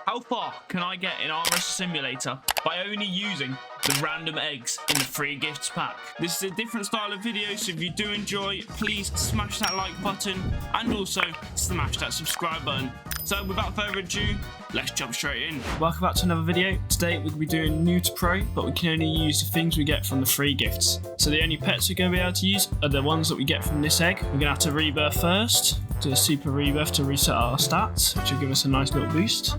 How far can I get in Arm Wrestle Simulator by only using the random eggs in the free gifts pack? This is a different style of video, so if you do enjoy, please smash that like button and also smash that subscribe button. So without further ado, let's jump straight in. Welcome back to another video. Today we're going to be doing new to pro, but we can only use the things we get from the free gifts. So the only pets we're going to be able to use are the ones that we get from this egg. We're going to have to rebirth first, do a super rebirth to reset our stats, which will give us a nice little boost.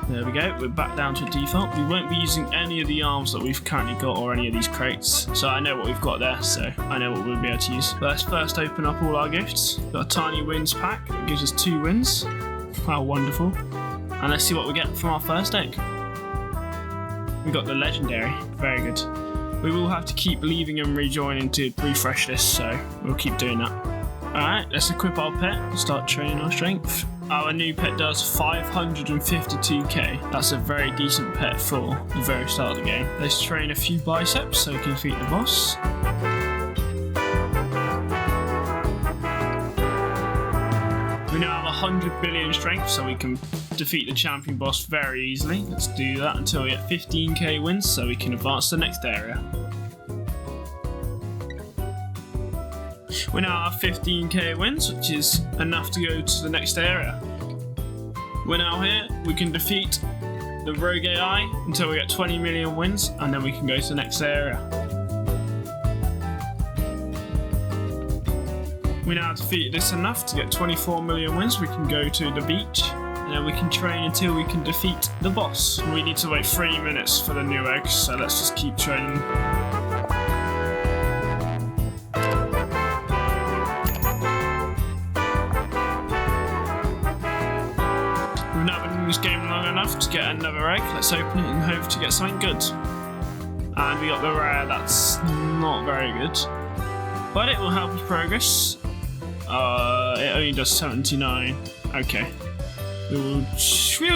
There we go, we're back down to default. We won't be using any of the arms that we've currently got or any of these crates. So I know what we've got there, so I know what we'll be able to use. But let's first open up all our gifts. Got a tiny wins pack, it gives us 2 wins. How wonderful. And let's see what we get from our first egg. We got the legendary, very good. We will have to keep leaving and rejoining to refresh this, so we'll keep doing that. Alright, let's equip our pet and start training our strength. Our new pet does 552k. That's a very decent pet for the very start of the game. Let's train a few biceps so we can defeat the boss. We now have 100 billion strength, so we can defeat the champion boss very easily. Let's do that until we get 15k wins so we can advance to the next area. We now have 15k wins, which is enough to go to the next area. We're now here, we can defeat the rogue AI until we get 20 million wins, and then we can go to the next area. We now defeated this enough to get 24 million wins. We can go to the beach, and then we can train until we can defeat the boss. We need to wait 3 minutes for the new eggs, so let's just keep training. We've now been in this game long enough to get another egg. Let's open it and hope to get something good. And we got the rare, that's not very good. But it will help us progress. It only does 79. Okay. We'll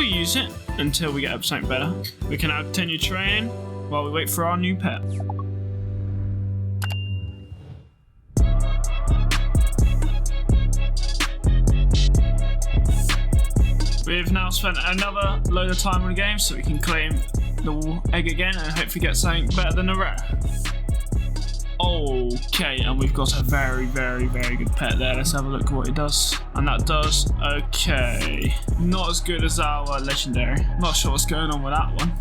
use it until we get up something better. We can now continue training while we wait for our new pet. We've now spent another load of time on the game so we can claim the egg again and hopefully get something better than a rare. Okay, and we've got a very good pet there. Let's have a look at what it does. And that does okay. Not as good as our legendary. Not sure what's going on with that one.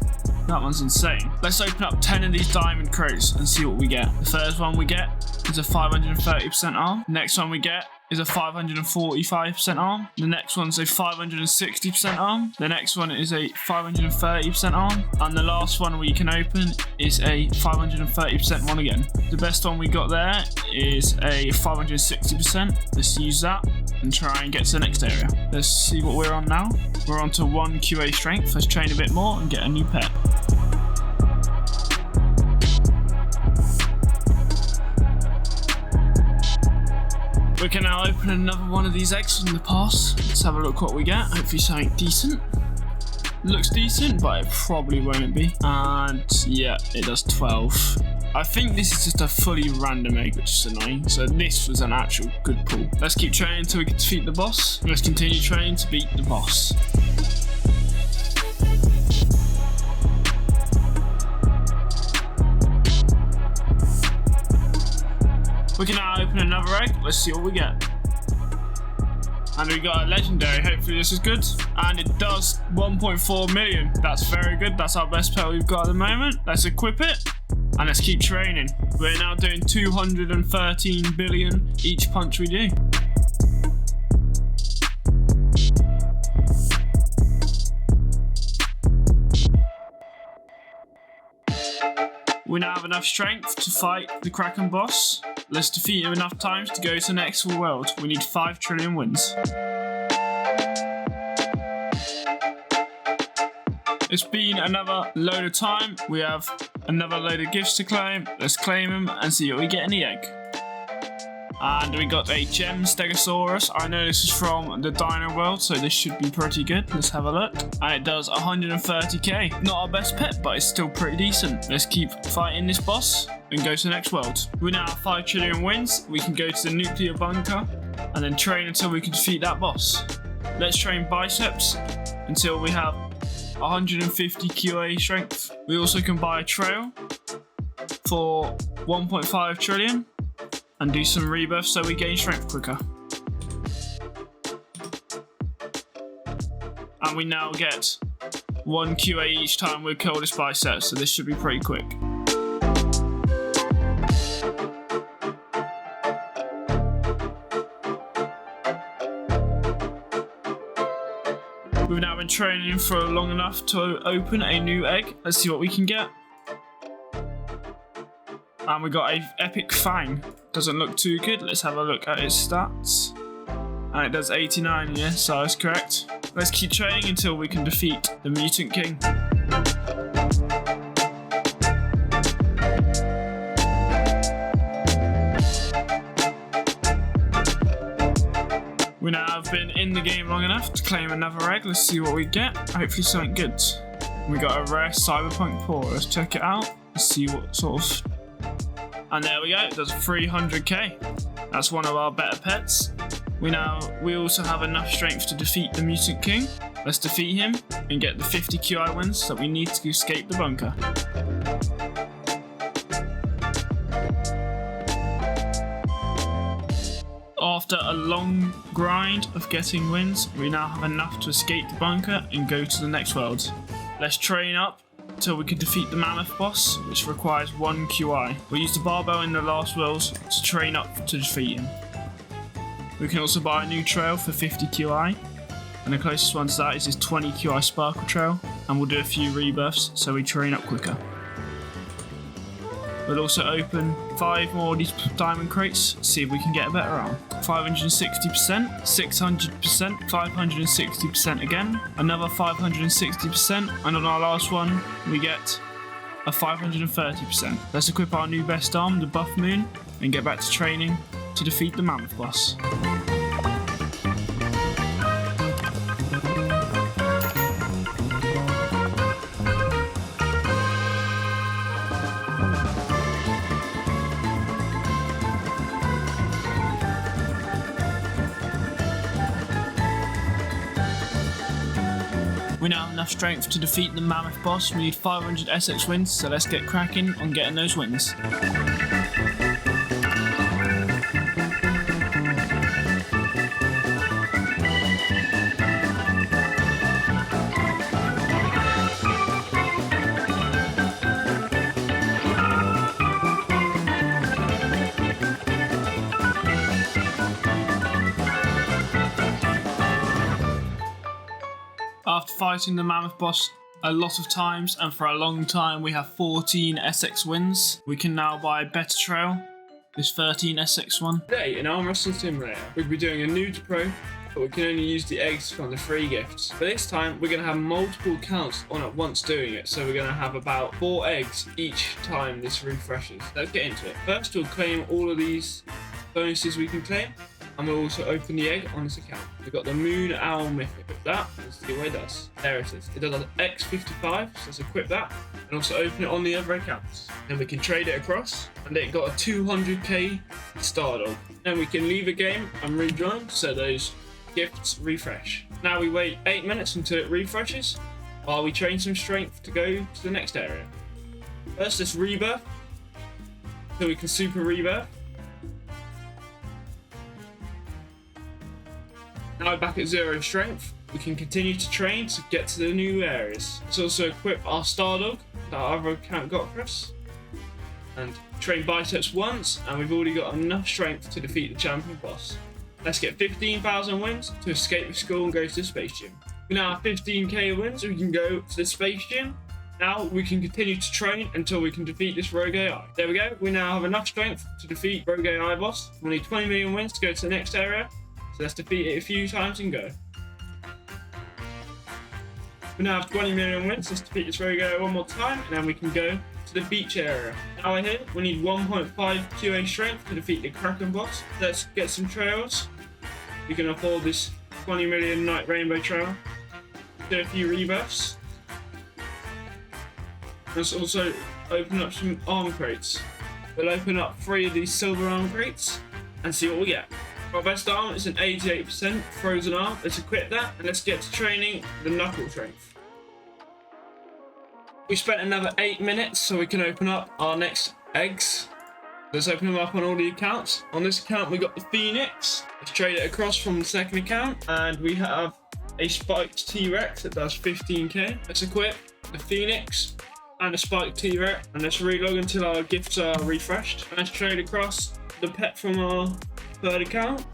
That one's insane. Let's open up 10 of these diamond crates and see what we get. The first one we get is a 530% arm. The next one we get is a 545% arm. The next one's a 560% arm. The next one is a 530% arm. And the last one we can open is a 530% one again. The best one we got there is a 560%. Let's use that and try and get to the next area. Let's see what we're on now. We're on to 1 QA strength. Let's train a bit more and get a new pet. We can now open another one of these eggs from the past. Let's have a look what we get. Hopefully something decent. Looks decent, but it probably won't be. And yeah, it does 12. I think this is just a fully random egg, which is annoying. So this was an actual good pull. Let's keep training until we can defeat the boss. Let's continue training to beat the boss. We can now open another egg. Let's see what we get. And we got a legendary. Hopefully this is good. And it does 1.4 million. That's very good. That's our best pet we've got at the moment. Let's equip it. And let's keep training. We're now doing 213 billion each punch we do. We now have enough strength to fight the Kraken boss. Let's defeat him enough times to go to the next world. We need 5 trillion wins. It's been another load of time. We have another load of gifts to claim. Let's claim them and see what we get in the egg. And we got a gem stegosaurus. I know this is from the dino world, so this should be pretty good. Let's have a look. And it does 130k. Not our best pet, but it's still pretty decent. Let's keep fighting this boss and go to the next world. We now have 5 trillion wins. We can go to the nuclear bunker and then train until we can defeat that boss. Let's train biceps until we have 150 QA strength. We also can buy a trail for 1.5 trillion and do some rebirths so we gain strength quicker. And we now get 1 QA each time we kill this bicep, so this should be pretty quick. We've now been training for long enough to open a new egg. Let's see what we can get. And we got a epic fang. Doesn't look too good. Let's have a look at its stats. And it does 89, yeah, so that's correct. Let's keep training until we can defeat the Mutant King. We now have been in the game long enough to claim another egg. Let's see what we get. Hopefully something good. We got a rare Cyberpunk paw. Let's check it out. Let's see what sort of... And there we go. It does 300k. That's one of our better pets. We also have enough strength to defeat the Mutant King. Let's defeat him and get the 50 QI wins that we need to escape the bunker. After a long grind of getting wins, we now have enough to escape the bunker and go to the next world. Let's train up until we can defeat the mammoth boss, which requires 1 QI. We used the barbell in the last worlds to train up to defeat him. We can also buy a new trail for 50 QI, and the closest one to that is this 20 QI sparkle trail, and we'll do a few rebirths so we train up quicker. We'll also open 5 more of these diamond crates, see if we can get a better arm. 560%, 600%, 560% again, another 560%, and on our last one we get a 530%. Let's equip our new best arm, the Buff Moon, and get back to training to defeat the mammoth boss. We now have enough strength to defeat the mammoth boss. We need 500 SX wins, so let's get cracking on getting those wins. After fighting the mammoth boss a lot of times and for a long time, we have 14 SX wins. We can now buy a better trail, this 13 SX one. Today in Arm Wrestle Simulator, we'll be doing a Noob to Pro, but we can only use the eggs from the free gifts. But this time, we're going to have multiple counts on at once doing it, so we're going to have about 4 eggs each time this refreshes. Let's get into it. First, we'll claim all of these bonuses we can claim, and we'll also open the egg on this account. We've got the Moon Owl Mythic. Equip that, let's see what it does. There it is. It does an X55, so let's equip that, and also open it on the other accounts. Then we can trade it across, and it got a 200k star dog. Then we can leave a game and rejoin, so those gifts refresh. Now we wait 8 minutes until it refreshes, while we train some strength to go to the next area. First, let's rebirth, so we can super rebirth. Now back at 0 strength, we can continue to train to get to the new areas. Let's also equip our star dog that our other account got for us, and train biceps once, and we've already got enough strength to defeat the champion boss. Let's get 15,000 wins to escape the school and go to the space gym. We now have 15k wins, so we can go to the space gym. Now we can continue to train until we can defeat this rogue AI. There we go, we now have enough strength to defeat rogue AI boss. We need 20 million wins to go to the next area. So let's defeat it a few times and go. We now have 20 million wins. Let's defeat this rogue area one more time, and then we can go to the beach area. Now we're here. We need 1.5 QA strength to defeat the Kraken boss. Let's get some trails. We can afford this 20 million night rainbow trail. Do a few rebirths. Let's also open up some arm crates. We'll open up 3 of these silver arm crates and see what we get. Our best arm is an 88% frozen arm. Let's equip that, and let's get to training the knuckle strength. We spent another 8 minutes so we can open up our next eggs. Let's open them up on all the accounts. On this account, we got the Phoenix. Let's trade it across from the second account. And we have a spiked T-Rex that does 15k. Let's equip the Phoenix and a spiked T-Rex. And let's relog until our gifts are refreshed. And let's trade across the pet from our third account.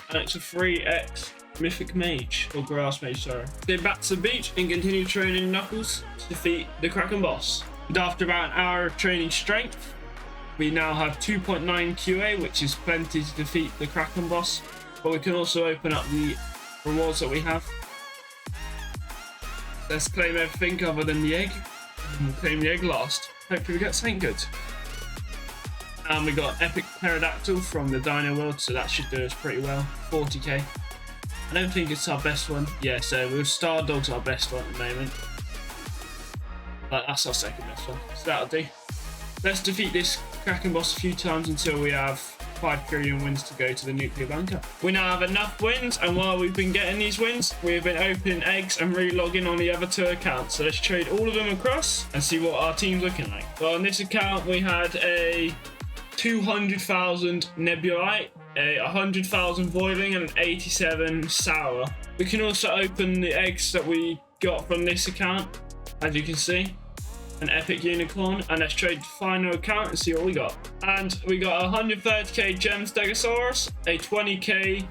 And it's a 3x Mythic Mage, or Grass Mage, sorry. Go back to the beach and continue training Knuckles to defeat the Kraken boss. And after about an hour of training strength, we now have 2.9 QA, which is plenty to defeat the Kraken boss. But we can also open up the rewards that we have. Let's claim everything other than the egg. And we'll claim the egg last. Hopefully we get something good. And we got Epic Pterodactyl from the Dino World, so that should do us pretty well. 40k. I don't think it's our best one. Yeah, so we'll Stardog's our best one at the moment. But that's our second best one, so that'll do. Let's defeat this Kraken boss a few times until we have 5 trillion wins to go to the nuclear bunker. We now have enough wins, and while we've been getting these wins, we've been opening eggs and re-logging on the other 2 accounts. So let's trade all of them across and see what our team's looking like. Well, on this account, we had a 200,000 Nebulite, a 100,000 Boiling, and an 87 Sour. We can also open the eggs that we got from this account, as you can see. An Epic Unicorn, and let's trade the final account and see what we got. And we got a 130k Gem Stegosaurus, a 20k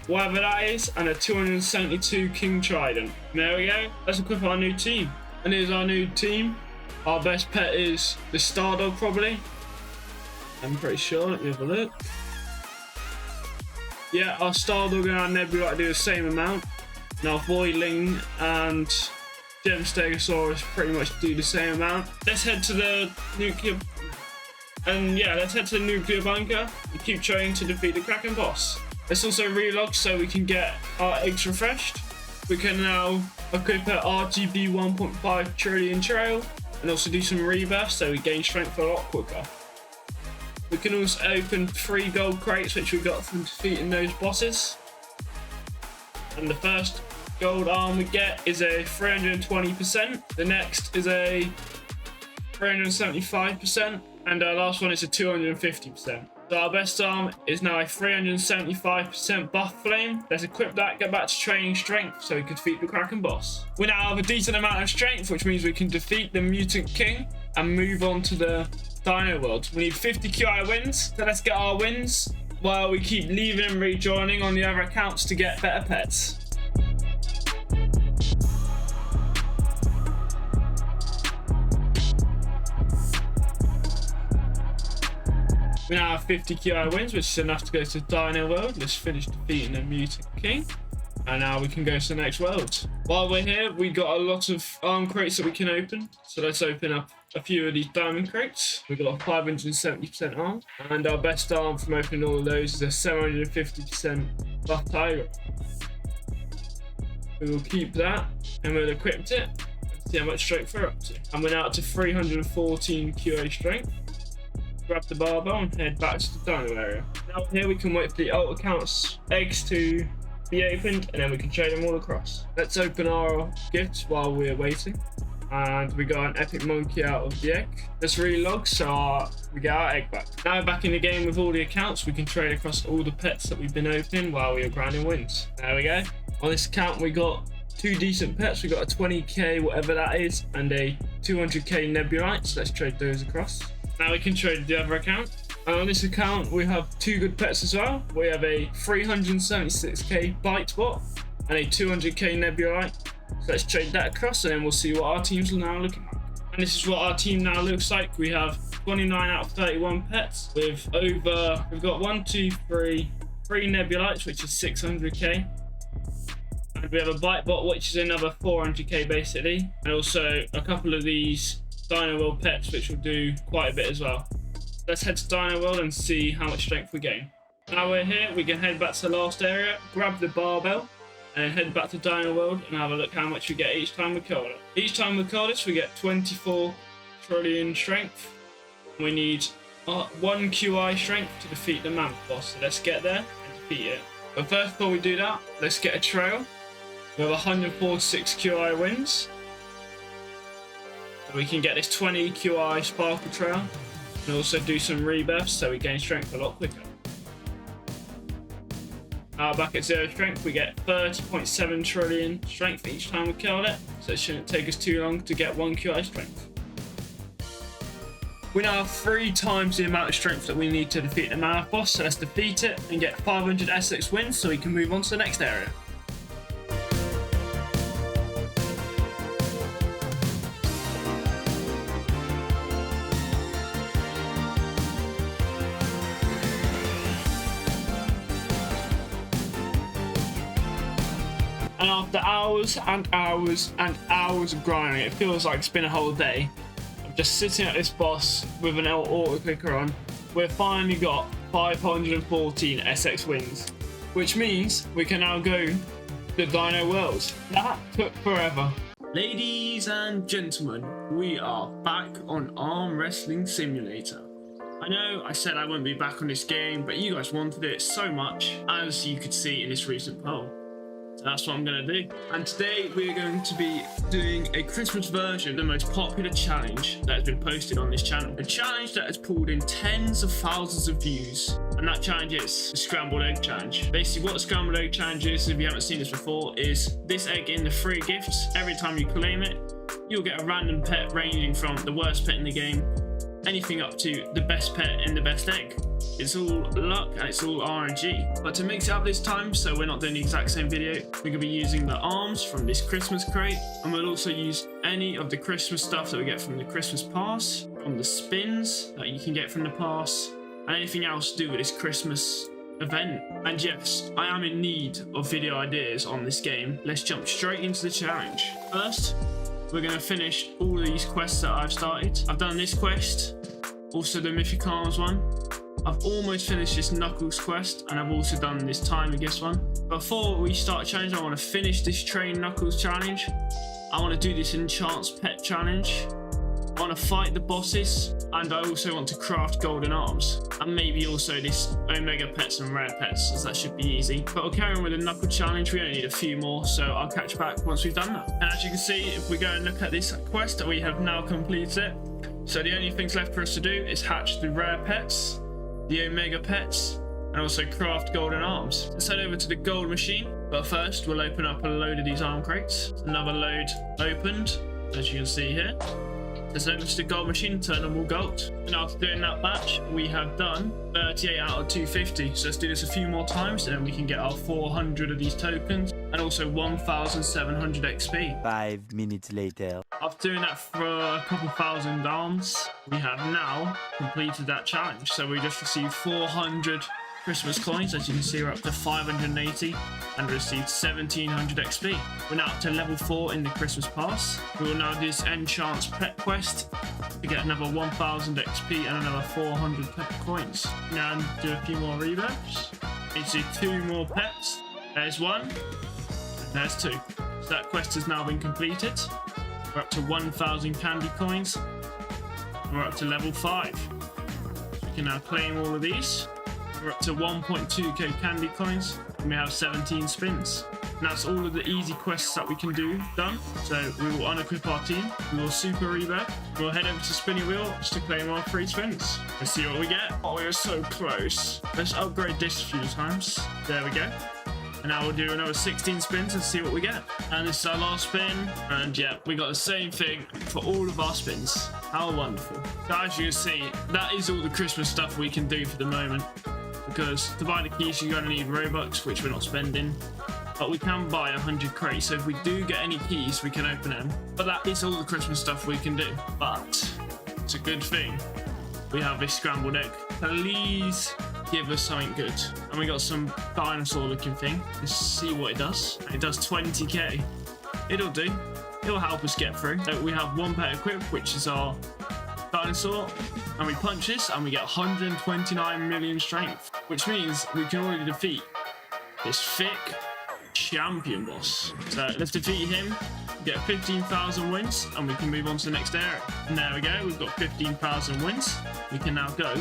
whatever that is, and a 272 King Trident. There we go. Let's equip our new team. And here's our new team. Our best pet is the Stardog, probably. I'm pretty sure. Let me have a look. Yeah, our Stardog and our Nebula do the same amount. Now Voidling and Gem Stegosaurus pretty much do the same amount. Let's head to the nuclear... And yeah, let's head to the nuclear bunker and keep trying to defeat the Kraken boss. Let's also relog so we can get our eggs refreshed. We can now equip our RGB 1.5 trillion trail and also do some rebirths so we gain strength a lot quicker. We can also open 3 gold crates which we got from defeating those bosses. And the first gold arm we get is a 320%. The next is a 375%. And our last one is a 250%. So our best arm is now a 375% buff flame. Let's equip that, get back to training strength so we can defeat the Kraken boss. We now have a decent amount of strength, which means we can defeat the Mutant King and move on to the Dino World. We need 50 QI wins, so let's get our wins while we keep leaving and rejoining on the other accounts to get better pets. We now have 50 QI wins, which is enough to go to Dino World. Let's finish defeating the Mutant King. And now we can go to the next world. While we're here, we got a lot of arm crates that we can open. So let's open up a few of these diamond crates. We've got a 570% arm. And our best arm from opening all of those is a 750% buff tiger. We will keep that and we'll equip it and see how much strength we're up to. And we're now up to 314 QA strength. Grab the barbell and head back to the dino area. Now here we can wait for the alt accounts eggs to be opened and then we can trade them all across. Let's open our gifts while we're waiting. And we got an epic monkey out of the egg. Let's relog so we get our egg back. Now we're back in the game with all the accounts. We can trade across all the pets that we've been opening while we are grinding wins. There we go. On this account we got 2 decent pets. We got a 20k whatever that is and a 200k Nebulite. So let's trade those across. Now we can trade the other account. And on this account, we have 2 good pets as well. We have a 376k Bitebot and a 200k Nebulite. So let's trade that across and then we'll see what our teams are now looking like. And this is what our team now looks like. We have 29 out of 31 pets with we've got 3 Nebulites, which is 600k. And we have a Bitebot, which is another 400k basically. And also a couple of these Dino World pets, which will do quite a bit as well. Let's head to Dino World and see how much strength we gain. Now we're here, we can head back to the last area, grab the barbell, and head back to Dino World and have a look how much we get each time we kill it. Each time we kill this, we get 24 trillion strength. We need 1 QI strength to defeat the Mammoth boss. So let's get there and defeat it. But first, before we do that, let's get a trail. We have 146 QI wins. We can get this 20 QI sparkle trail and also do some rebirths so we gain strength a lot quicker. Back at 0 strength, we get 30.7 trillion strength each time we kill it, so it shouldn't take us too long to get 1 QI strength. We now have 3 times the amount of strength that we need to defeat the mammoth boss, so let's defeat it and get 500 SX wins so we can move on to the next area. And after hours and hours and hours of grinding, it feels like it's been a whole day of just sitting at this boss with an auto clicker on, we've finally got 514 SX wins, which means we can now go to the Dino World. That took forever. Ladies and gentlemen, we are back on Arm Wrestling Simulator. I know I said I wouldn't be back on this game, but you guys wanted it so much, as you could see in this recent poll. So that's what I'm going to do. And today we're going to be doing a Christmas version of the most popular challenge that has been posted on this channel. A challenge that has pulled in tens of thousands of views. And that challenge is the Scrambled Egg Challenge. Basically what the Scrambled Egg Challenge is, if you haven't seen this before, is this egg in the free gifts. Every time you claim it, you'll get a random pet ranging from the worst pet in the game, anything up to the best pet in the best egg. It's all luck and it's all RNG. But to mix it up this time, so we're not doing the exact same video, we're going to be using the arms from this Christmas crate, and we'll also use any of the Christmas stuff that we get from the Christmas pass, from the spins that you can get from the pass, and anything else to do with this Christmas event. And yes, I am in need of video ideas on this game. Let's jump straight into the challenge. First, we're going to finish all of these quests that I've started. I've done this quest, also the Mythic Arms one. I've almost finished this Knuckles quest, and I've also done this Time, I guess, one. Before we start a challenge, I want to finish this Train Knuckles challenge. I want to do this Enchant's Pet challenge. I want to fight the bosses, and I also want to craft golden arms. And maybe also this Omega Pets and Rare Pets, as that should be easy. But we'll carry on with the Knuckle challenge. We only need a few more, so I'll catch you back once we've done that. And as you can see, if we go and look at this quest, we have now completed it. So the only things left for us to do is hatch the Rare Pets, the Omega Pets, and also craft golden arms. Let's head over to the gold machine, but first we'll open up a load of these arm crates. Another load opened, as you can see here. Let's over to the gold machine, turn them all gold. And after doing that batch, we have done 38 out of 250. So let's do this a few more times, and then we can get our 400 of these tokens, and also 1,700 XP. 5 minutes later. After doing that for a couple thousand arms, we have now completed that challenge. So we just received 400 Christmas coins. As you can see, we're up to 580 and received 1,700 XP. We're now up to level 4 in the Christmas pass. We will now do this Enchant's Pet quest to get another 1,000 XP and another 400 pet coins. Now do a few more rebirths. Need to do 2 more pets. There's 1, and there's 2. So that quest has now been completed. We're up to 1,000 candy coins, and we're up to level 5. So we can now claim all of these. We're up to 1.2k candy coins, and we have 17 spins. And that's all of the easy quests that we can do done. So we will unequip our team, we will super rebirth, we'll head over to Spinny Wheel just to claim our free spins. Let's see what we get. Oh, we are so close. Let's upgrade this a few times. There we go. And now we'll do another 16 spins and see what we get. And this is our last spin. And yeah, we got the same thing for all of our spins. How wonderful. So as you can see, that is all the Christmas stuff we can do for the moment. Because to buy the keys, you're going to need Robux, which we're not spending. But we can buy 100 crates. So if we do get any keys, we can open them. But that is all the Christmas stuff we can do. But it's a good thing we have this scrambled egg. Please give us something good. And we got some dinosaur looking thing. Let's see what it does. And it does 20k. It'll do. It'll help us get through. So we have 1 pet equipped, which is our dinosaur, and we punch this and we get 129 million strength, which means we can already defeat this thick champion boss. So let's defeat him, get 15,000 wins, and we can move on to the next area. And there we go, we've got 15,000 wins. We can now go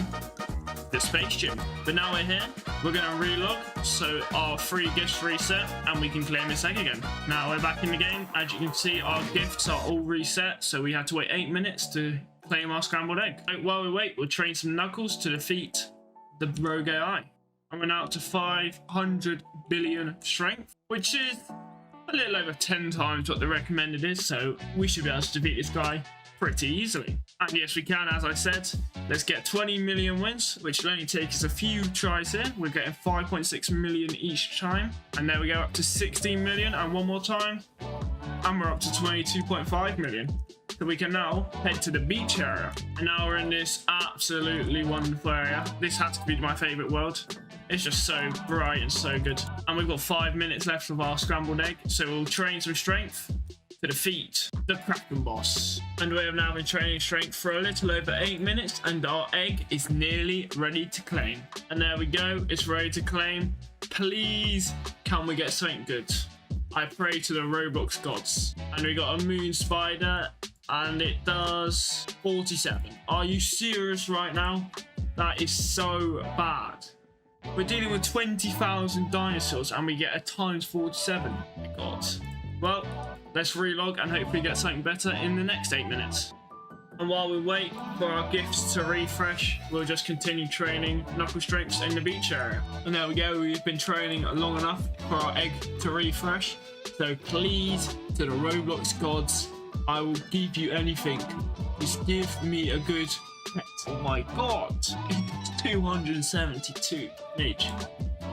the space gym. But now we're here, we're going to relog so our free gifts reset and we can claim this egg again. Now we're back in the game. As you can see, our gifts are all reset, so we had to wait 8 minutes to claim our scrambled egg. While we wait, we'll train some Knuckles to defeat the rogue AI. And we're now up to 500 billion strength, which is a little over 10 times what the recommended is, so we should be able to defeat this guy pretty easily. And yes, we can, as I said. Let's get 20 million wins, which will only take us a few tries here. We're getting 5.6 million each time. And there we go, up to 16 million, and one more time. And we're up to 22.5 million. So we can now head to the beach area. And now we're in this absolutely wonderful area. This has to be my favorite world. It's just so bright and so good. And we've got 5 minutes left of our scrambled egg. So we'll train some strength to defeat the Kraken boss. And we have now been training strength for a little over 8 minutes, and our egg is nearly ready to claim. And there we go, it's ready to claim. Please, can we get something good? I pray to the Roblox gods. And we got a moon spider, and it does 47. Are you serious right now? That is so bad. We're dealing with 20,000 dinosaurs and we get a times 47. Oh my god. Well, let's relog and hopefully get something better in the next 8 minutes. And while we wait for our gifts to refresh, we'll just continue training knuckle strengths in the beach area. And there we go, we've been training long enough for our egg to refresh. So please, to the Roblox gods, I will give you anything. Just give me a good pet. Oh my god, it's 272 each.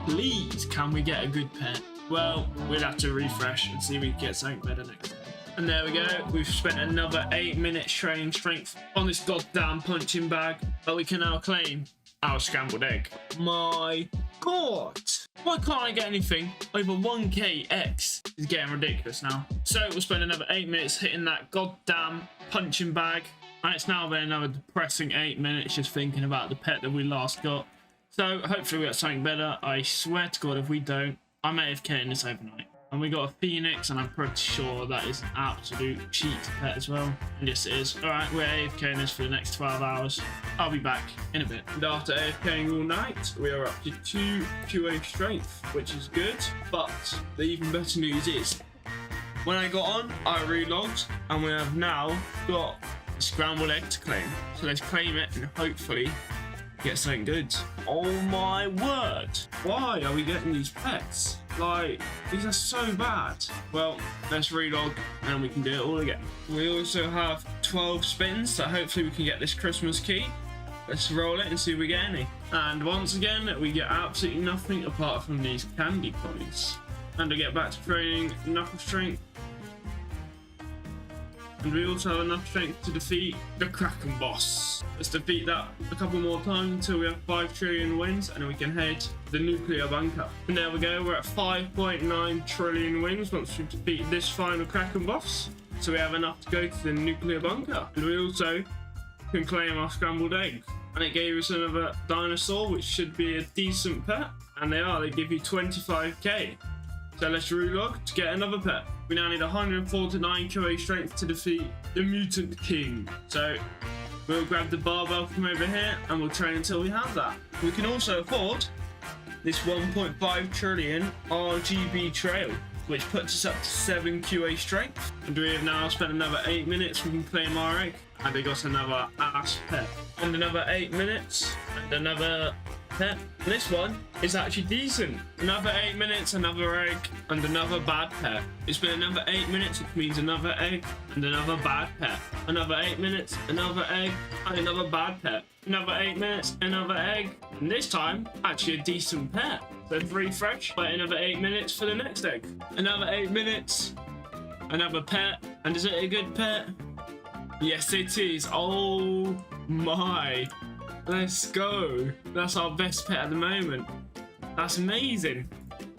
Please, can we get a good pet? Well, we'll have to refresh and see if we can get something better next time. And there we go, we've spent another 8 minutes training strength on this goddamn punching bag, but we can now claim our scrambled egg. My god, why can't I get anything over 1k X? It's getting ridiculous now. So we'll spend another 8 minutes hitting that goddamn punching bag, and it's now been another depressing 8 minutes just thinking about the pet that we last got. So hopefully we get something better. I swear to god, if we don't, I'm AFK in this overnight. And we got a Phoenix, and I'm pretty sure that is an absolute cheat pet as well. And yes, it is. Alright, we're AFK in this for the next 12 hours. I'll be back in a bit. And after AFKing all night, we are up to 2 QA strength, which is good. But the even better news is, when I got on, I relogged, and we have now got a scrambled egg to claim. So let's claim it and hopefully get something good. Oh my word! Why are we getting these pets? Like, these are so bad. Well, let's relog and we can do it all again. We also have 12 spins, so hopefully we can get this Christmas key. Let's roll it and see if we get any. And once again, we get absolutely nothing apart from these candy coins. And to get back to training knuckle strength. And we also have enough strength to defeat the Kraken boss. Let's defeat that a couple more times until we have 5 trillion wins, and then we can head to the nuclear bunker. And there we go, we're at 5.9 trillion wins once we defeat this final Kraken boss. So we have enough to go to the nuclear bunker. And we also can claim our scrambled egg. And it gave us another dinosaur, which should be a decent pet. And they give you 25k. So let's relog to get another pet. We now need 149 QA strength to defeat the Mutant King. So we'll grab the barbell from over here and we'll train until we have that. We can also afford this 1.5 trillion RGB trail, which puts us up to 7 QA strength. And we have now spent another 8 minutes, we can claim our egg. And we got another ass pet. And another 8 minutes, and another pet. And this one is actually decent. Another 8 minutes, another egg, and another bad pet. It's been another 8 minutes, which means another egg and another bad pet. Another 8 minutes, another egg, and another bad pet. Another 8 minutes, another egg, and this time actually a decent pet. So refresh, wait another 8 minutes for the next egg. Another 8 minutes, another pet, and is it a good pet? Yes, it is. Oh my. Let's go. That's our best pet at the moment. That's amazing.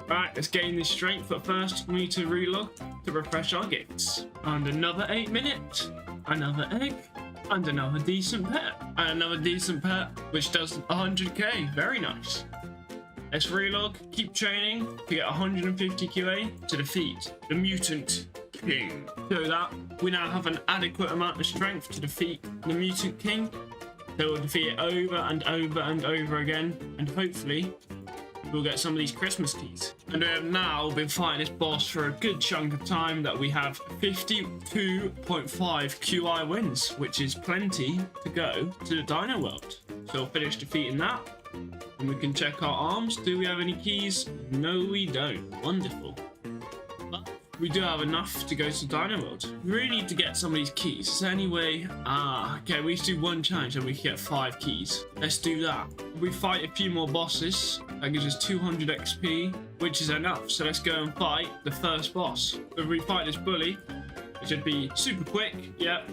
Right, let's gain this strength, but first we need to relog to refresh our gifts. And another 8 minutes, another egg, and another decent pet. And another decent pet, which does 100k. Very nice. Let's relog, keep training to get 150 QA to defeat the Mutant King. So that we now have an adequate amount of strength to defeat the Mutant King. So we'll defeat it over and over and over again, and hopefully we'll get some of these Christmas keys. And we have now been fighting this boss for a good chunk of time that we have 52.5 QI wins, which is plenty to go to the Dino World. So we'll finish defeating that, and we can check our arms. Do we have any keys? No, we don't. Wonderful. But we do have enough to go to Dino World. We really need to get some of these keys. Is there any way? Okay, we do one challenge and we can get 5 keys. Let's do that. We fight a few more bosses. That gives us 200 XP, which is enough. So let's go and fight the first boss. If we fight this bully, it should be super quick. Yep.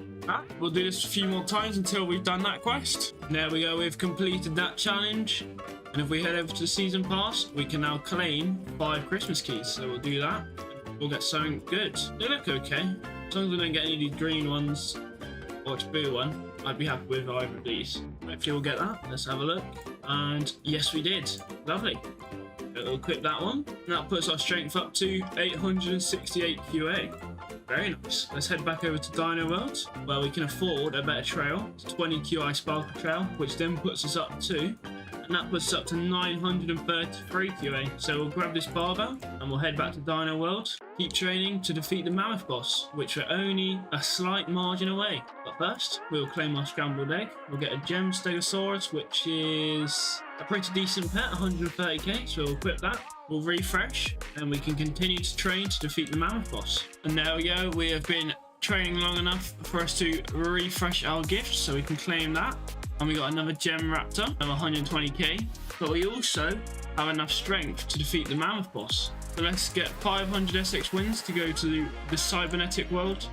We'll do this a few more times until we've done that quest. There we go. We've completed that challenge. And if we head over to the season pass, we can now claim 5 Christmas keys. So we'll do that. We'll get something good. They look okay. As long as we don't get any of these green ones or a blue one, I'd be happy with either of these. Hopefully we'll get that. Let's have a look. And yes, we did. Lovely. We'll equip that one. And that puts our strength up to 868 QA. Very nice. Let's head back over to Dino World, where we can afford a better trail. It's 20 QI Sparkle Trail, which then puts us up to, and that puts us up to 933 QA. So we'll grab this barbell and we'll head back to Dino World. Keep training to defeat the Mammoth boss, which we're only a slight margin away. But first, we'll claim our scrambled egg. We'll get a gem Stegosaurus, which is a pretty decent pet, 130k, so we'll equip that. We'll refresh, and we can continue to train to defeat the Mammoth boss. And there we go, we have been training long enough for us to refresh our gifts, so we can claim that. And we got another gem raptor of 120k, but we also have enough strength to defeat the Mammoth boss. So let's get 500 SX wins to go to the cybernetic world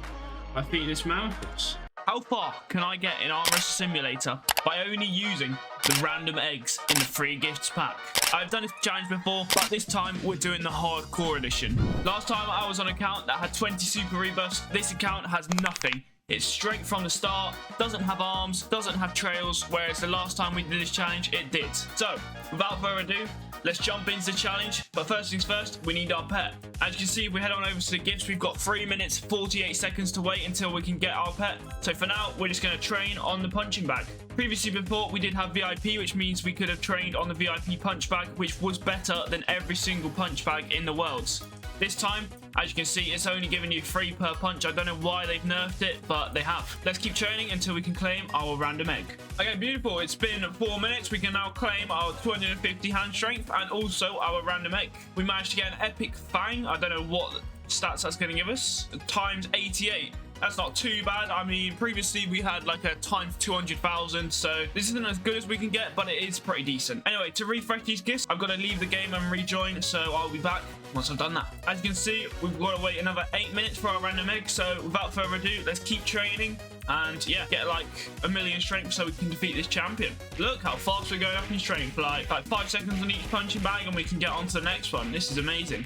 by defeating this Mammoth boss. How far can I get in Arm Wrestle Simulator by only using the random eggs in the free gifts pack? I've done this challenge before, but this time we're doing the hardcore edition. Last time I was on an account that had 20 super rebirths. This account has nothing. It's straight from the start, doesn't have arms, doesn't have trails, whereas the last time we did this challenge, it did. So, without further ado, let's jump into the challenge. But first things first, we need our pet. As you can see, if we head on over to the gifts, we've got 3 minutes, 48 seconds to wait until we can get our pet. So for now, we're just going to train on the punching bag. Previously before, we did have VIP, which means we could have trained on the VIP punch bag, which was better than every single punch bag in the worlds. This time, as you can see, it's only giving you 3 per punch. I don't know why they've nerfed it, but they have. Let's keep training until we can claim our random egg. Okay, beautiful. It's been 4 minutes. We can now claim our 250 hand strength and also our random egg. We managed to get an epic fang. I don't know what stats that's going to give us. Times 88. That's not too bad. I mean, previously we had like a times 200,000, so this isn't as good as we can get, but it is pretty decent. Anyway, to refresh these gifts, I've got to leave the game and rejoin, so I'll be back once I've done that. As you can see, we've got to wait another 8 minutes for our random egg, so without further ado, let's keep training and yeah, get like 1,000,000 strength so we can defeat this champion. Look how fast we're going up in strength, like 5 seconds on each punching bag and we can get on to the next one. This is amazing.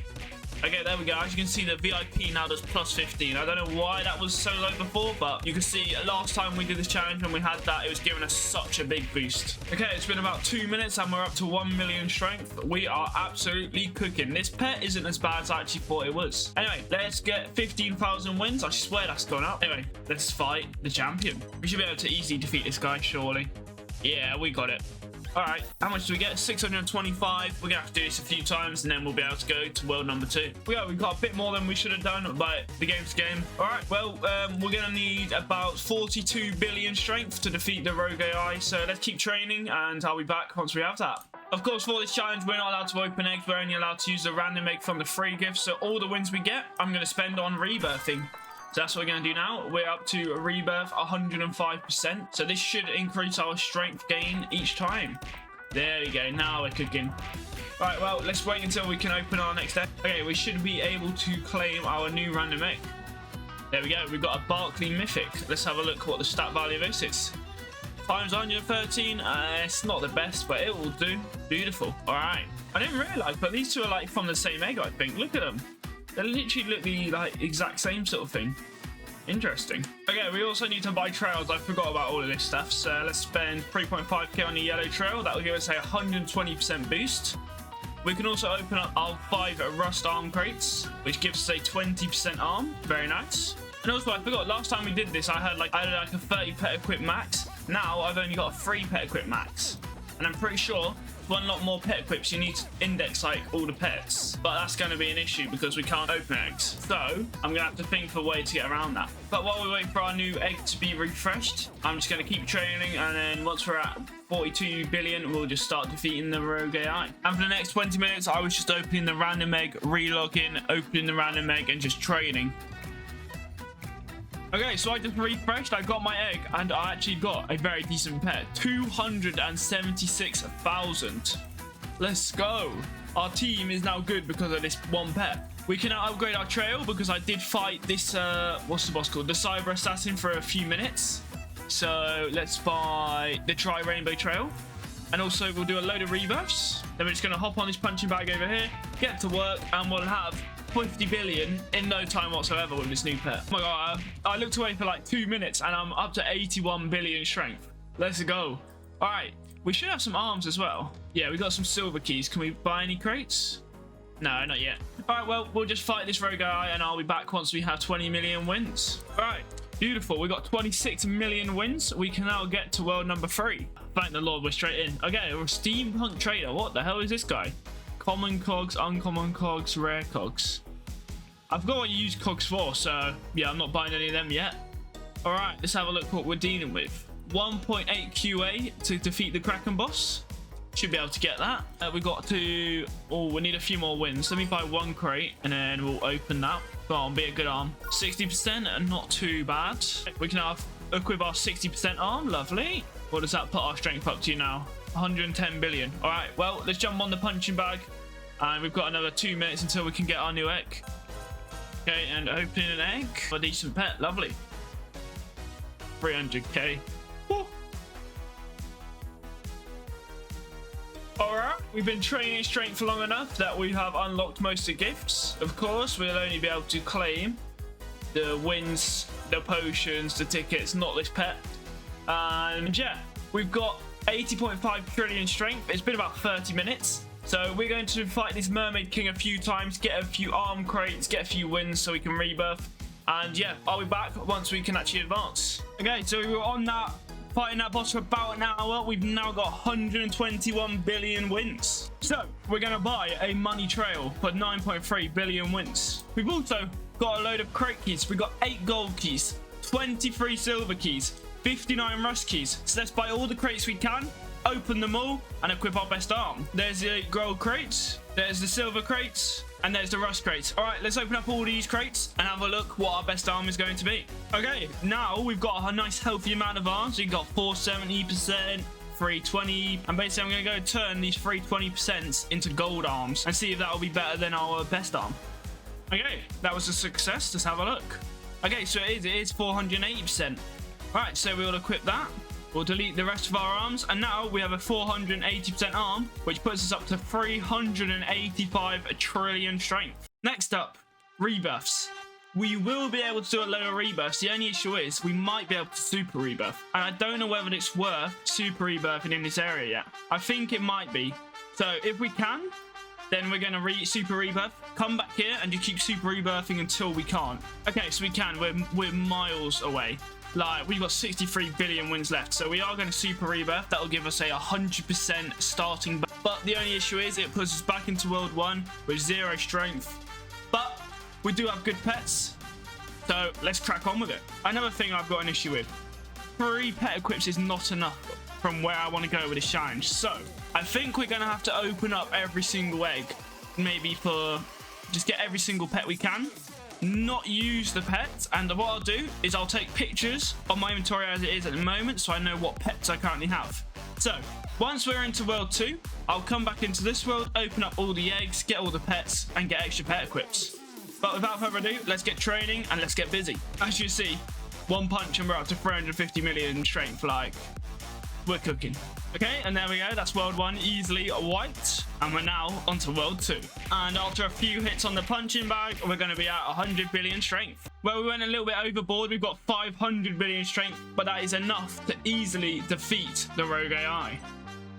Okay, there we go. As you can see, the VIP now does plus 15. I don't know why that was so low before, but you can see last time we did this challenge when we had that, it was giving us such a big boost. Okay, it's been about 2 minutes and we're up to 1,000,000 strength. We are absolutely cooking. This pet isn't as bad as I actually thought it was. Anyway, let's get 15,000 wins. I swear that's gone up. Anyway, let's fight the champion. We should be able to easily defeat this guy, surely. Yeah, we got it. Alright, how much do we get? 625. We're going to have to do this a few times and then we'll be able to go to world number 2. We've got a bit more than we should have done, but the game's game. Alright, well, we're going to need about 42 billion strength to defeat the rogue AI. So let's keep training and I'll be back once we have that. Of course, for this challenge, we're not allowed to open eggs. We're only allowed to use a random egg from the free gift. So all the wins we get, I'm going to spend on rebirthing. So that's what we're going to do now. We're up to a rebirth 105%. So this should increase our strength gain each time. There we go. Now we're cooking. Right, well, let's wait until we can open our next egg. Okay, we should be able to claim our new random egg. There we go. We've got a Barkley Mythic. Let's have a look what the stat value of this is. Times 113. It's not the best, but it will do. Beautiful. All right. I didn't realize, but these two are like from the same egg, I think. Look at them. They literally look the like exact same sort of thing. Interesting. Okay, we also need to buy trails. I forgot about all of this stuff. So let's spend 3.5k on the yellow trail. That will give us a 120% boost. We can also open up our 5 rust arm crates, which gives us a 20% arm. Very nice. And also, I forgot last time we did this, I had like a 30 pet equip max. Now I've only got a 3 pet equip max, and I'm pretty sure to unlock more pet equips you need to index like all the pets, but that's going to be an issue because we can't open eggs, so I'm gonna have to think of a way to get around that. But while we wait for our new egg to be refreshed, I'm just going to keep training, and then once we're at 42 billion we'll just start defeating the rogue AI. And for the next 20 minutes I was just opening the random egg, relogging, opening the random egg, and just training. Okay, so I just refreshed, I got my egg, and I actually got a very decent pet. 276,000. Let's go. Our team is now good because of this one pet. We can now upgrade our trail because I did fight this, what's the boss called? The Cyber Assassin for a few minutes. So let's buy the Tri-Rainbow Trail. And also we'll do a load of rebuffs. Then we're just going to hop on this punching bag over here, get to work, and we'll have 50 billion in no time whatsoever with this new pet. Oh my god, I looked away for like 2 minutes and I'm up to 81 billion strength. Let's go. All right, we should have some arms as well. Yeah, we got some silver keys. Can we buy any crates? No, not yet. All right, well, we'll just fight this rogue guy and I'll be back once we have 20 million wins. All right, beautiful. We got 26 million wins. We can now get to world number 3. Thank the Lord, we're straight in. Okay, we're a steampunk trader. What the hell is this guy? Common cogs, uncommon cogs, rare cogs. I forgot what you use cogs for, so yeah, I'm not buying any of them yet. All right, let's have a look what we're dealing with. 1.8 QA to defeat the Kraken boss. Should be able to get that. We got to... Oh, we need a few more wins. Let me buy 1 crate, and then we'll open that. Go on, be a good arm. 60%, and not too bad. We can have equip our 60% arm. Lovely. What does that put our strength up to now? 110 billion. All right, well, let's jump on the punching bag. And we've got another 2 minutes until we can get our new egg. Okay, and opening an egg. A decent pet. Lovely. 300k. Woo. Alright, we've been training strength for long enough that we have unlocked most of the gifts. Of course, we'll only be able to claim the wins, the potions, the tickets, not this pet. And yeah, we've got 80.5 trillion strength. It's been about 30 minutes. So we're going to fight this Mermaid King a few times, get a few arm crates, get a few wins so we can rebirth. And yeah, I'll be back once we can actually advance. Okay, so we were on that, fighting that boss for about an hour. We've now got 121 billion wins. So we're going to buy a money trail for 9.3 billion wins. We've also got a load of crate keys. We've got 8 gold keys, 23 silver keys, 59 rust keys. So let's buy all the crates we can, open them all, and equip our best arm. There's the gold crates, there's the silver crates, and there's the rust crates. All right, let's open up all these crates and have a look what our best arm is going to be. Okay, now we've got a nice healthy amount of arms. We've got 470%, 320, and basically I'm going to go turn these 320% into gold arms and see if that will be better than our best arm. Okay, that was a success. Let's have a look. Okay, so it is 480%. All right, so we'll equip that. We'll delete the rest of our arms, and now we have a 480% arm, which puts us up to 385 trillion strength. Next up, rebuffs. We will be able to do a load of rebuffs. The only issue is we might be able to super rebuff, and I don't know whether it's worth super rebuffing in this area yet. I think it might be. So if we can, then we're going to super rebuff, come back here, and just keep super rebuffing until we can't. Okay, so we can. We're miles away. Like, we've got 63 billion wins left, so we are going to super rebirth. That'll give us a 100% starting, but the only issue is it puts us back into World 1 with 0 strength. But we do have good pets, so let's crack on with it. Another thing I've got an issue with, 3 pet equips is not enough from where I want to go with this challenge. So I think we're going to have to open up every single egg, maybe for just get every single pet we can. Not use the pets, and what I'll do is I'll take pictures of my inventory as it is at the moment so I know what pets I currently have. So once we're into world 2, I'll come back into this world, open up all the eggs, get all the pets, and get extra pet equips. But without further ado, let's get training and let's get busy. As you see, one punch and we're up to 350 million strength. Like, we're cooking. Okay, and there we go. That's world 1 easily wiped, and we're now onto world 2. And after a few hits on the punching bag, we're going to be at 100 billion strength. Well, we went a little bit overboard. We've got 500 billion strength, but that is enough to easily defeat the rogue AI.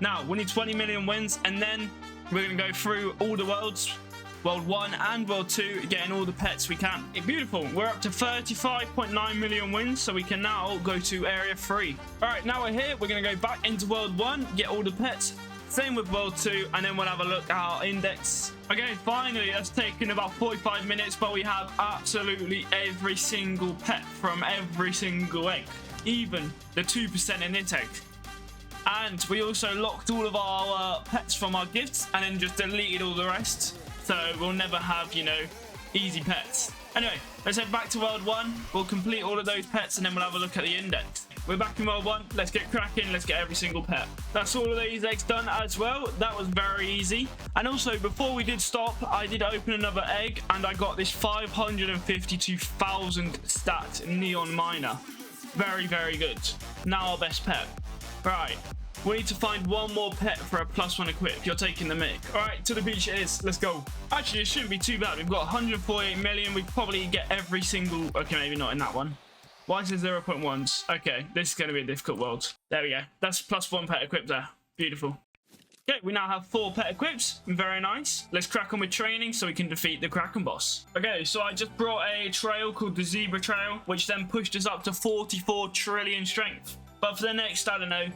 Now we need 20 million wins, and then we're going to go through all the worlds World 1 and World 2, getting all the pets we can. Beautiful. We're up to 35.9 million wins, so we can now go to Area 3. All right, now we're here. We're going to go back into World 1, get all the pets. Same with World 2, and then we'll have a look at our index. Okay, finally, that's taken about 45 minutes, but we have absolutely every single pet from every single egg, even the 2% in it egg. And we also locked all of our pets from our gifts and then just deleted all the rest. So we'll never have, you know, easy pets. Anyway, let's head back to World 1. We'll complete all of those pets and then we'll have a look at the index. We're back in World 1. Let's get cracking. Let's get every single pet. That's all of these eggs done as well. That was very easy. And also, before we did stop, I did open another egg and I got this 552,000 stat neon miner. Very, very good. Now our best pet. Right. We need to find one more pet for a +1 equip. You're taking the mic. All right, to the beach it is. Let's go. Actually, it shouldn't be too bad. We've got 148 million. We probably get every single... Okay, maybe not in that one. Why is it 0.1s? Okay, this is going to be a difficult world. There we go. That's +1 pet equip there. Beautiful. Okay, we now have 4 pet equips. Very nice. Let's crack on with training so we can defeat the Kraken boss. Okay, so I just brought a trail called the Zebra Trail, which then pushed us up to 44 trillion strength. But for the next, I don't know,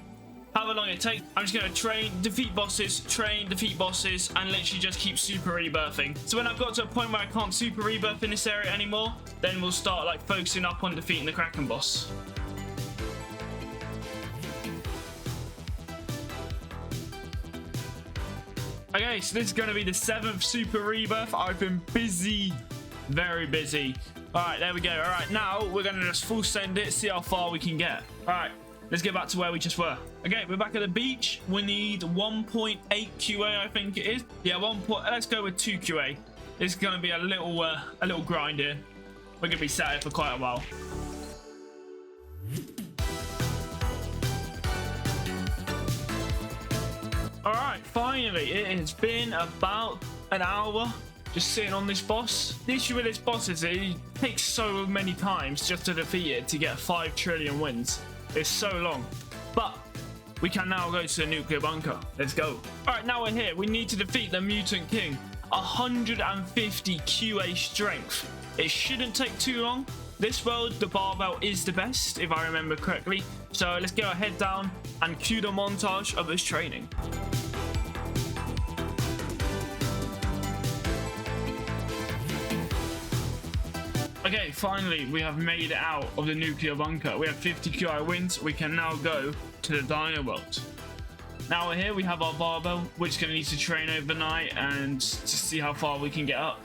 however long it takes, I'm just going to train, defeat bosses, and literally just keep super rebirthing. So when I've got to a point where I can't super rebirth in this area anymore, then we'll start like focusing up on defeating the Kraken boss. Okay, so this is going to be the 7th super rebirth. I've been busy, very busy. All right, there we go. All right, now we're going to just full send it, see how far we can get. All right. Let's get back to where we just were. Okay, we're back at the beach. We need 1.8 QA, I think it is. Yeah, let's go with 2 QA. It's gonna be a little grind here. We're gonna be sat here for quite a while. All right, finally, it has been about an hour just sitting on this boss. The issue with this boss is it takes so many times just to defeat it to get 5 trillion wins. It's so long, but we can now go to the nuclear bunker. Let's go. All right, now we're here. We need to defeat the Mutant King. 150 QA strength. It shouldn't take too long. This world, the barbell is the best, if I remember correctly. So let's get our head down and cue the montage of this training. Okay, finally, we have made it out of the nuclear bunker. We have 50 QI wins. We can now go to the Dino World. Now we're here, we have our barbell, which is going to need to train overnight and to see how far we can get up.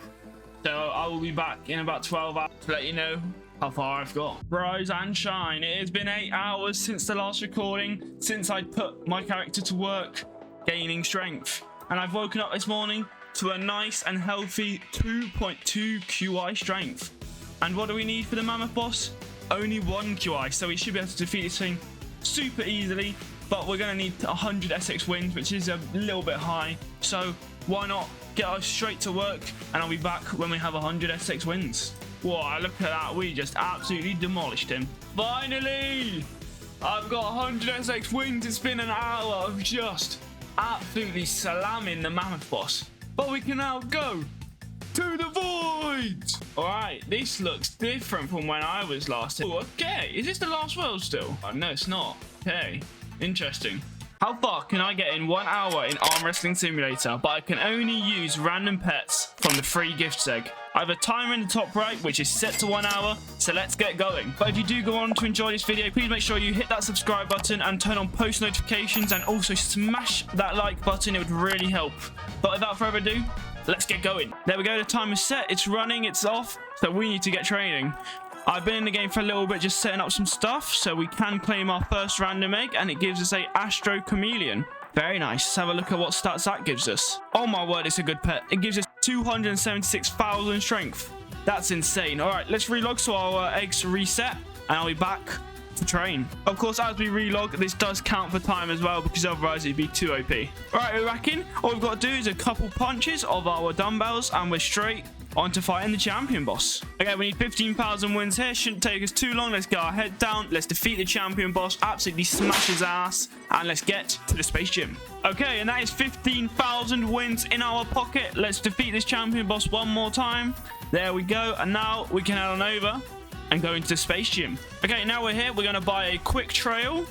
So I will be back in about 12 hours to let you know how far I've got. Rise and shine. It has been 8 hours since the last recording, since I put my character to work, gaining strength. And I've woken up this morning to a nice and healthy 2.2 QI strength. And what do we need for the mammoth boss? Only 1 QI, so we should be able to defeat this thing super easily, but we're going to need 100 SX wins, which is a little bit high, so why not get us straight to work, and I'll be back when we have 100 SX wins. Whoa, look at that, we just absolutely demolished him. Finally! I've got 100 SX wins. It's been an hour of just absolutely slamming the mammoth boss, but we can now go to the void. All right, this looks different from when I was last here. Oh, okay, is this the last world still? Oh, no, it's not. Okay, interesting. How far can I get in 1 hour in Arm Wrestling Simulator, but I can only use random pets from the free gifts egg? I have a timer in the top right, which is set to 1 hour, so let's get going. But if you do go on to enjoy this video, please make sure you hit that subscribe button and turn on post notifications, and also smash that like button. It would really help. But without further ado, let's get going. There we go, the timer's set, it's running, it's off, so we need to get training. I've been in the game for a little bit just setting up some stuff, so we can claim our first random egg, and it gives us a Astro Chameleon. Very nice. Let's have a look at what stats that gives us. Oh my word, it's a good pet. It gives us 276,000 strength. That's insane. All right, let's relog so our eggs reset, and I'll be back to train. Of course, as we relog, this does count for time as well, because otherwise it'd be too OP. All right, we're back in. All we've got to do is a couple punches of our dumbbells, and we're straight on to fighting the champion boss. Okay, we need 15,000 wins here. Shouldn't take us too long. Let's get our head down. Let's defeat the champion boss. Absolutely smash his ass. And let's get to the space gym. Okay, and that is 15,000 wins in our pocket. Let's defeat this champion boss one more time. There we go. And now we can head on over and go into the space gym. Okay, now we're here. We're going to buy a quick trail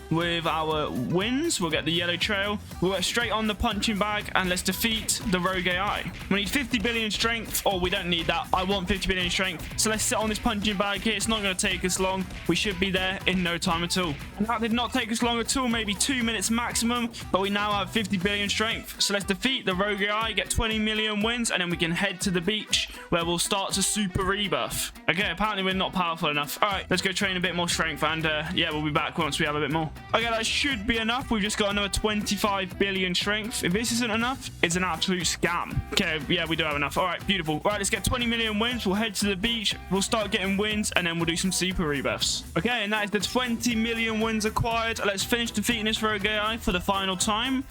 with our wins. We'll get the yellow trail. We'll get straight on the punching bag and let's defeat the rogue AI. We need 50 billion strength. Oh, we don't need that. I want 50 billion strength. So let's sit on this punching bag here. It's not going to take us long. We should be there in no time at all. And that did not take us long at all. Maybe 2 minutes maximum. But we now have 50 billion strength. So let's defeat the rogue AI, get 20 million wins, and then we can head to the beach where we'll start to super rebirth. Okay, apparently we're not powerful enough. All right, let's go train a bit more strength. And yeah, we'll be back once we have a bit more. Okay, that should be enough. We've just got another 25 billion strength. If this isn't enough, it's an absolute scam. Okay, yeah, we do have enough. All right, beautiful. All right, let's get 20 million wins. We'll head to the beach. We'll start getting wins, and then we'll do some super rebirths. Okay, and that is the 20 million wins acquired. Let's finish defeating this rogue AI for the final time.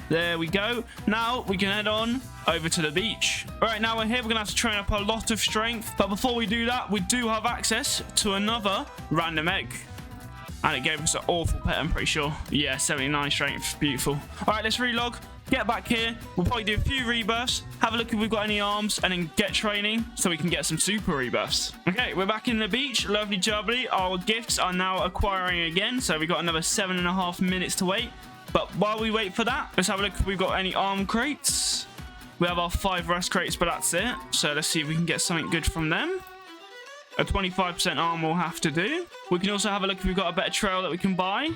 There we go. Now we can head on over to the beach. All right, now we're here. We're going to have to train up a lot of strength. But before we do that, we do have access to another random egg. And it gave us an awful pet, I'm pretty sure. Yeah, 79 strength. Beautiful. All right, let's relog. Get back here. We'll probably do a few rebirths. Have a look if we've got any arms. And then get training so we can get some super rebirths. Okay, we're back in the beach. Lovely jubbly. Our gifts are now acquiring again. So we've got another 7.5 minutes to wait. But while we wait for that, let's have a look if we've got any arm crates. We have our 5 rest crates, but that's it. So let's see if we can get something good from them. A 25% arm will have to do. We can also have a look if we've got a better trail that we can buy.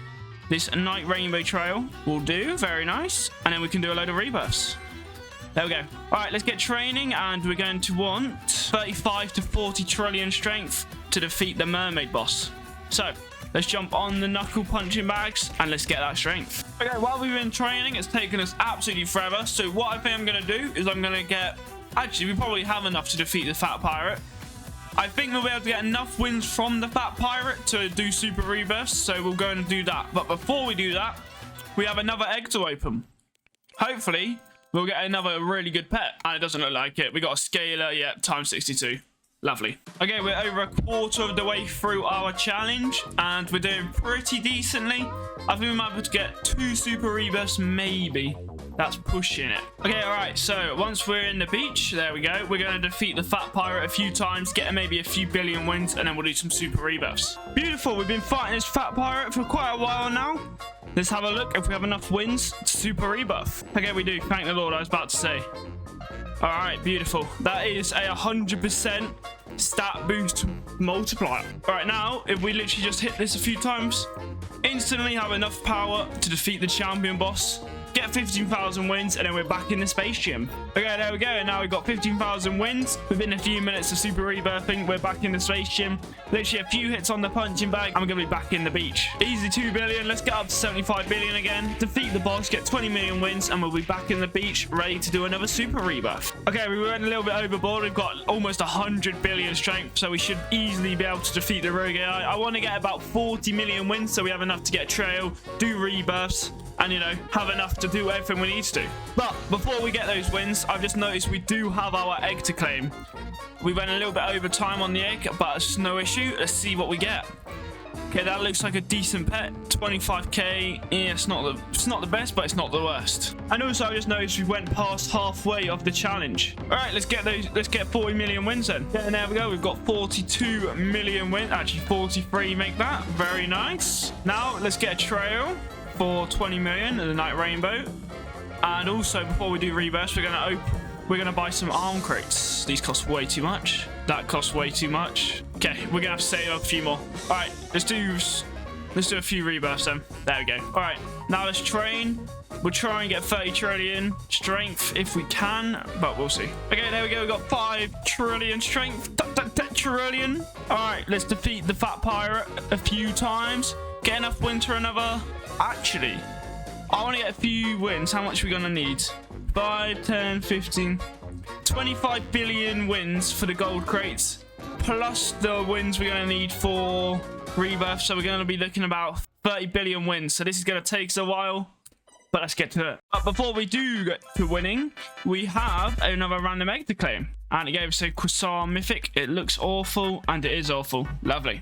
This night rainbow trail will do. Very nice. And then we can do a load of rebirths. There we go. All right, let's get training. And we're going to want 35 to 40 trillion strength to defeat the mermaid boss. So let's jump on the knuckle punching bags and let's get that strength. Okay, while we've been training, it's taken us absolutely forever. So what I think I'm going to do is I'm going to get... Actually, we probably have enough to defeat the fat pirate. I think we'll be able to get enough wins from the fat pirate to do super rebirths, so we'll go and do that. But before we do that, we have another egg to open. Hopefully, we'll get another really good pet. And it doesn't look like it. We got a scalar, yeah, times 62. Lovely. Okay, we're over a quarter of the way through our challenge, and we're doing pretty decently. I think we might be able to get 2 super rebirths, maybe. That's pushing it. Okay, all right. So once we're in the beach, there we go. We're going to defeat the fat pirate a few times, get maybe a few billion wins, and then we'll do some super rebirths. Beautiful. We've been fighting this fat pirate for quite a while now. Let's have a look if we have enough wins to super rebirth. Okay, we do. Thank the Lord, I was about to say. All right, beautiful. That is a 100% stat boost multiplier. All right, now, if we literally just hit this a few times, instantly have enough power to defeat the champion boss, get 15,000 wins, and then we're back in the space gym. Okay, there we go. And now we've got 15,000 wins. Within a few minutes of super rebirthing, we're back in the space gym. Literally a few hits on the punching bag, and we're going to be back in the beach. Easy 2 billion. Let's get up to 75 billion again. Defeat the boss, get 20 million wins, and we'll be back in the beach, ready to do another super rebirth. Okay, we went a little bit overboard. We've got almost 100 billion strength, so we should easily be able to defeat the rogue AI. I want to get about 40 million wins, so we have enough to get a trail, do rebirths, and, you know, have enough to do everything we need to do. But before we get those wins, I've just noticed we do have our egg to claim. We went a little bit over time on the egg, but it's no issue. Let's see what we get. Okay, that looks like a decent pet. 25k. Yeah, it's not the best, but it's not the worst. And also, I just noticed we went past halfway of the challenge. All right, let's get 40 million wins then. Yeah, and there we go. We've got 42 million wins. Actually, 43 make that. Very nice. Now, let's get a trail for 20 million in the night rainbow. And also, before we do rebirths, we're gonna buy some arm crates. These cost way too much. That costs way too much. Okay, we're gonna have to save up a few more. All right, let's do a few rebirths then. There we go. All right, now let's train. We'll try and get 30 trillion strength if we can, but we'll see. Okay, there we go. We've got 5 trillion strength. Trillion. All right, let's defeat the fat pirate a few times. Get enough wins for another. Actually, I want to get a few wins. How much are we going to need? 5, 10, 15, 25 billion wins for the gold crates, plus the wins we're going to need for rebirth. So we're going to be looking about 30 billion wins. So this is going to take us a while. But let's get to it. But before we do get to winning, we have another random egg to claim. And it gave us a Croissant Mythic. It looks awful, and it is awful. Lovely.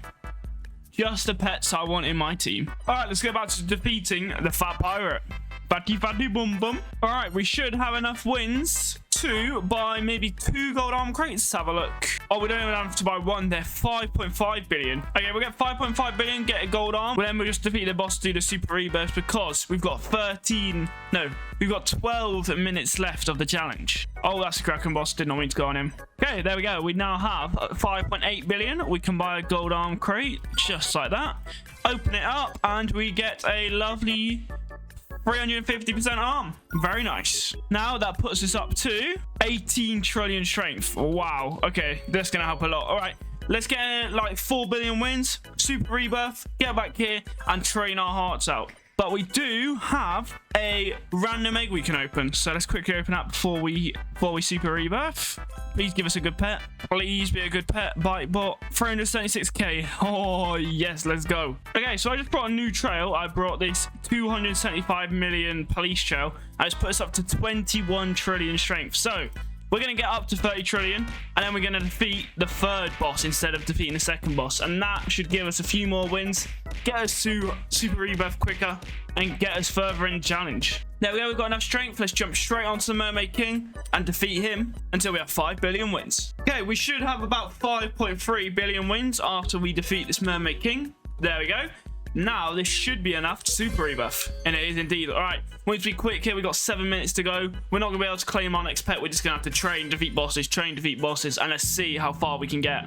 Just the pets I want in my team. All right, let's go back to defeating the Fat Pirate. Fatty, fatty, boom, boom. All right, we should have enough wins to buy maybe 2 gold arm crates. Let's have a look. Oh, we don't even have to buy one. They're 5.5 billion. Okay, we'll get 5.5 billion, get a gold arm. Well, then we'll just defeat the boss, do the super rebirth, because we've got 12 minutes left of the challenge. Oh, that's a Kraken boss. Did not mean to go on him. Okay, there we go. We now have 5.8 billion. We can buy a gold arm crate just like that. Open it up, and we get a lovely 350% arm. Very nice. Now that puts us up to 18 trillion strength. Wow. Okay, that's gonna help a lot. All right, let's get like 4 billion wins, super rebirth, get back here and train our hearts out. But we do have a random egg we can open, so let's quickly open up before we super rebirth. Please give us a good pet. Please be a good pet. Bite bot. 376k. Oh yes, let's go. Okay, so I just brought a new trail. I brought this 275 million police trail, and it's put us up to 21 trillion strength. So we're going to get up to 30 trillion, and then we're going to defeat the 3rd boss instead of defeating the 2nd boss. And that should give us a few more wins, get us to super rebirth quicker, and get us further in the challenge. There we go, we've got enough strength. Let's jump straight onto the Mermaid King and defeat him until we have 5 billion wins. Okay, we should have about 5.3 billion wins after we defeat this Mermaid King. There we go. Now this should be enough to super rebirth, and it is indeed. All right, we need to be quick here. We've got 7 minutes to go. We're not gonna be able to claim our next pet. We're just gonna have to train, defeat bosses, and let's see how far we can get.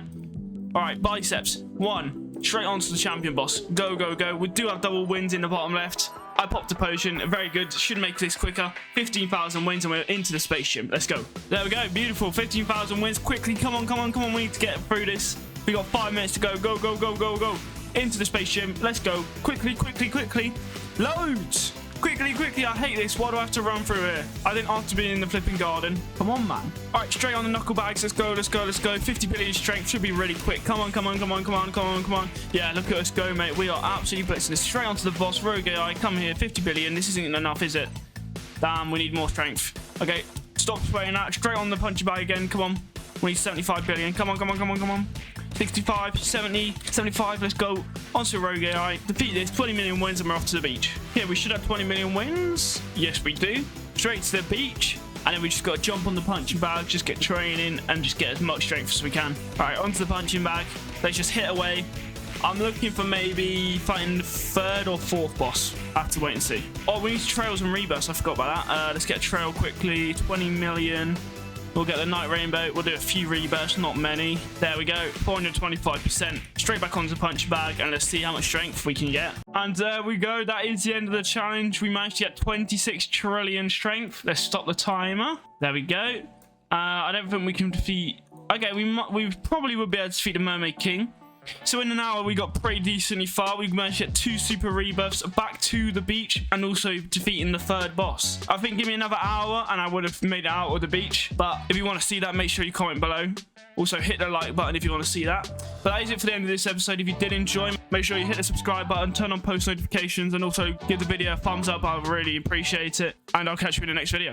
All right, biceps 1 straight onto the champion boss. Go, go, go. We do have double wins in the bottom left. I popped a potion, very good. Should make this quicker. 15,000 wins, and we're into the spaceship. Let's go. There we go, beautiful. 15,000 wins quickly. Come on, come on, come on. We need to get through this. We got 5 minutes to go. Go, go, go, go, go. Into the spaceship. Let's go. Quickly, quickly, quickly. Loads. Quickly, quickly. I hate this. Why do I have to run through here? I didn't have to be in the flipping garden. Come on, man. All right, straight on the knuckle bags. Let's go, let's go, let's go. 50 billion strength should be really quick. Come on, come on, come on, come on, come on, come on. Yeah, look at us go, mate. We are absolutely blitzing this. Straight onto the boss. Rogue AI, come here. 50 billion. This isn't enough, is it? Damn, we need more strength. Okay, stop spraying that. Straight on the punching bag again. Come on. We need 75 billion. Come on, come on, come on, come on. 65, 70, 75, let's go. Onto Rogue AI. Defeat this, 20 million wins, and we're off to the beach. Yeah, we should have 20 million wins. Yes, we do. Straight to the beach. And then we just got to jump on the punching bag, just get training, and just get as much strength as we can. All right, onto the punching bag. Let's just hit away. I'm looking for maybe fighting the 3rd or 4th boss. I have to wait and see. Oh, we need trails and rebirths. I forgot about that. Let's get a trail quickly. 20 million. We'll get the Night Rainbow. We'll do a few rebirths, not many. There we go. 425%. Straight back onto the punch bag, and let's see how much strength we can get. And there we go. That is the end of the challenge. We managed to get 26 trillion strength. Let's stop the timer. There we go. I don't think we can defeat... Okay, we probably would be able to defeat the Mermaid King. So in an hour, we got pretty decently far. We managed to get 2 super rebirths, back to the beach, and also defeating the 3rd boss. I think give me another hour, and I would have made it out of the beach. But if you want to see that, make sure you comment below. Also, hit the like button if you want to see that. But that is it for the end of this episode. If you did enjoy, make sure you hit the subscribe button, turn on post notifications, and also give the video a thumbs up. I really appreciate it. And I'll catch you in the next video.